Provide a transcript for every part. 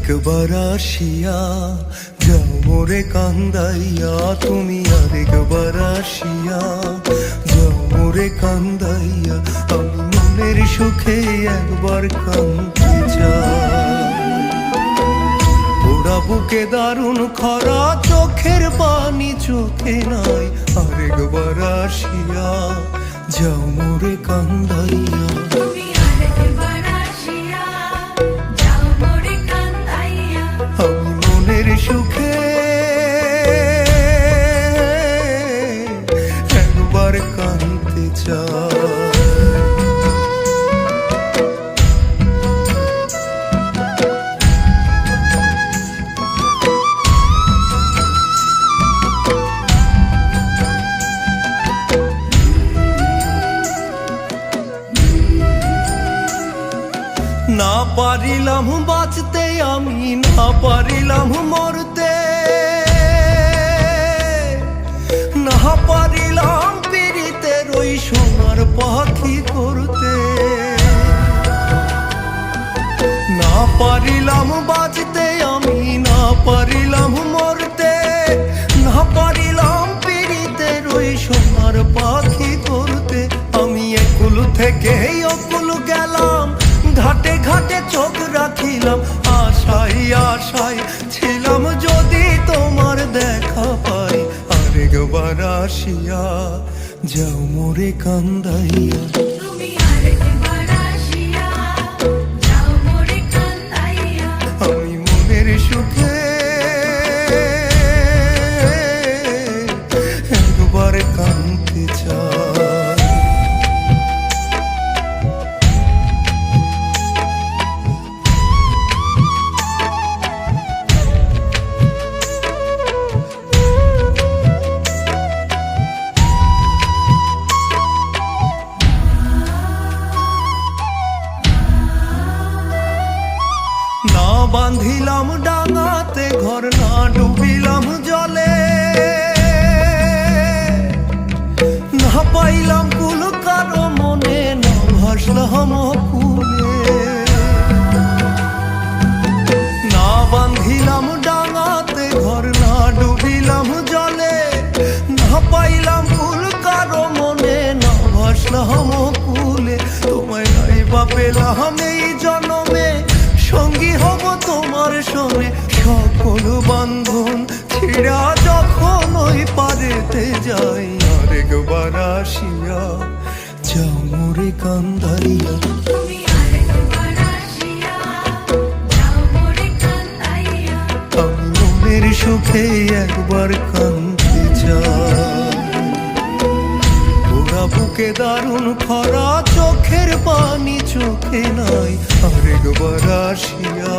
আরেকবার আসিয়া যাও মোরে কান্দাইয়া, তুমি আরেকবার আসিয়া যাও মোরে কান্দাইয়া, আমি মনের সুখে একবার কাঁদতে চাই। ওরা বুকে দারুণ খরা, চোখের পানি চোখে নাই, আরেকবার আসিয়া যাও মোরে কান্দাইয়া। আমি মনের সুখে একবার কাঁদতে চাই। না পারিলাম বাঁচতে আমি, না পারিলাম মরতে, না পারিলাম পীড়িতের ওই সোনার পাখি করতে। না পারিলাম বাঁচতে আমি, না পারিলাম মরতে, না পারিলাম পীড়িতের ওই সোনার পাখি করতে। আমি একুল থেকে অকুল গেলাম, ঘাটে ঘাটে চোখ রাখিলাম, আশাই আশাই ছিলাম যদি তোমার দেখা পাই। আরেকবার আসিয়া যাও মোরে কান্দাইয়া। আমি মনের সুখে একবার কাঁদতে চাই। না বাঁধিলাম ডাঙাতে ঘর, না ডুবিলাম জলে, না পাইলাম কুল কারো মনে, না ভাসলাম কুলে। না বাঁধিলাম ডাঙাতে ঘর, না ডুবিলাম জলে, না পাইলাম কুল কারো মনে, না ভাসলাম কুলে। তোমায় নাইবা পেলাম এই জনমে, সঙ্গী হব তোমার সঙ্গে, সকল বান্ধন ছিড়া যখন ওই পারেতে যাই। আরেকবার আসিয়া যাও মোরে কান্দাইয়া। আমি মনের সুখে একবার কাঁদতে চাই। ওরা বুকে দারুণ খরা, চোখের পানি চোখে নাই, আরেকবার আসিয়া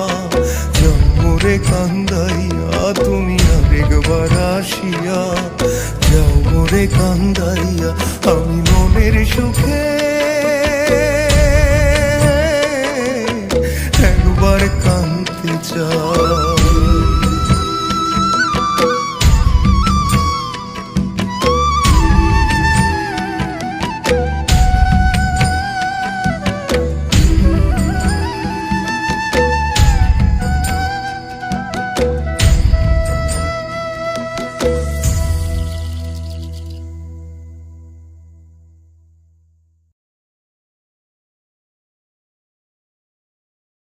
যাও মোরে কান্দাইয়া। তুমি আরেকবার আসিয়া যাও মোরে কান্দাইয়া। আমি মনের সুখে